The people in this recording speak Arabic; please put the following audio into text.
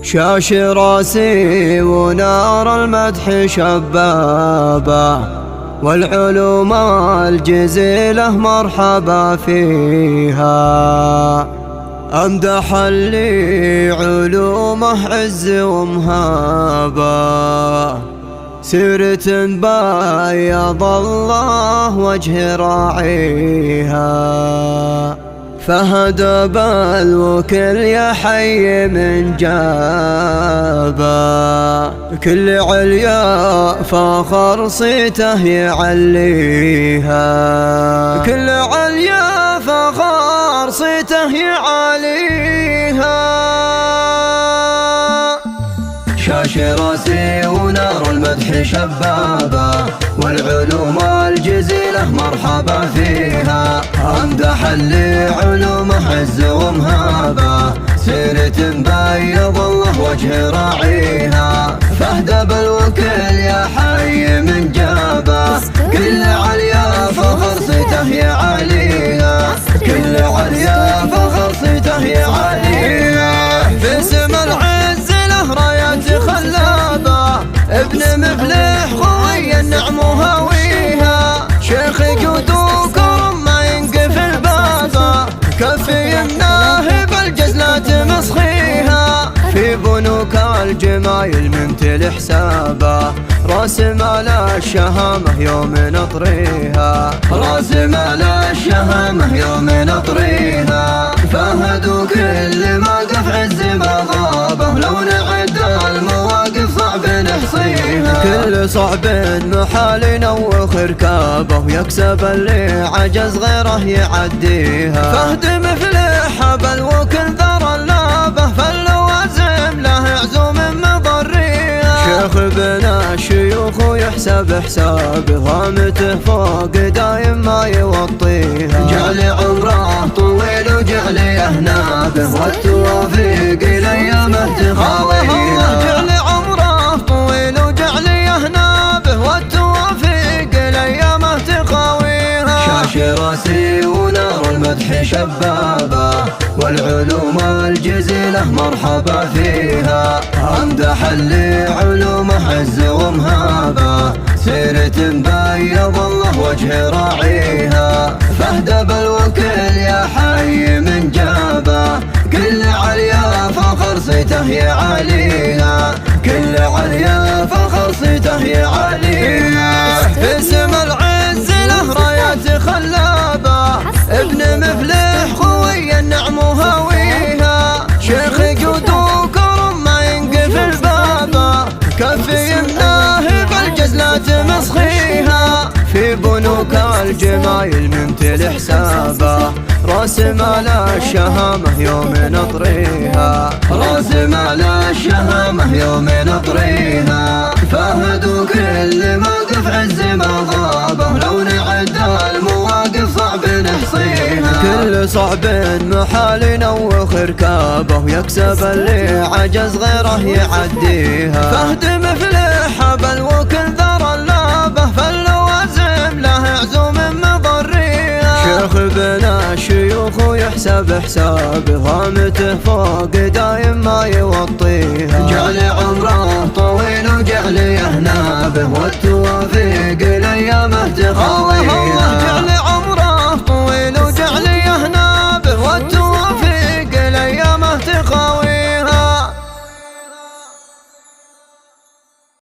شاش راسي ونار المدح شبابة، والعلوم الجزيلة مرحبا فيها. أمدح اللي علومه عز ومهابة، سيرة بيض الله وجه راعيها. فهد بالوكل يا حي من جابه، كل عليا فخر صيته يعليها. كل عليا فخر صيته يعليها. شاش راسي ونار المدح شبابة، والعلوم الجزيلة مرحبا فيها. أمدح اللي علومه عز ومهابة، سيرة بيض الله وجه راعيها. فهد بالوكل يا حي من جابه، كل عليا فخر صيته يعليها. كل عليا فخر صيته يعليها. في اسم العز له رايات خلابة، ابن مفلح خوي النعم وهاويها. شيخ جود وكرم ما ينقفل بابه، كفي يمناه بالجزلات مسخيها. في بنوك الجمايل ممتل حسابه، راس مال الشهامة يوم نطريها. راس مال الشهامة يوم نطريها. فهدوا كل موقف عز ما غابه، لو نعد المواقف صعب نحصيها. كل صعب محال نوخ ركابه، ويكسب اللي عجز غيره يعديها. فهد مفلح بالوكل ذر اللابه، فاللوازم له عزوم مضريها. شيخ بنا الشيوخ ويحسب حسابه، هامته فوق دايم ما يوطيها. جعل عمره طويل وجعل يهنابه، والتوافيق ليامه تخاويها. جعل عمره طويل وجعل يهنابه، والتوافيق ليامه تخاويها. شاش راسي ونار المدح شبابة، والعلوم الجزيلة مرحبا فيها. أمدح اللي علومه عز ومهابة، سيرة بيض الله وجه راعيها. فهد بالوكل يا حي من جابه، كل عليا فخر صيته يعليها. كل عليا فخر صيته يعليها. اسم العز له رايات خلابة، ابن مفلح خوي النعم وهاويها. شيخ جود وكرم ما ينقفل بابه، كفي يمناه بالجزلات مسخيها. في بنوك الجمايل ممتل حسابه، راس مال الشهامة يوم نطريها. راس مال الشهامة يوم نطريها. فهدوا كل موقف عز ما غابه، لو نعد المواقف صعب نحصيها. كل صعب محال نوخ ركابه، ويكسب اللي عجز غيره يعديها. فهد مفلح بالوكل ذر اللابه، فاللوازم له عزوم مضريها. شيخ بنا الشيوخ ويحسب حسابه، هامته فوق دايم ما يوطيها. جعل عمره طويل وجعل يهنابه، والتوافيق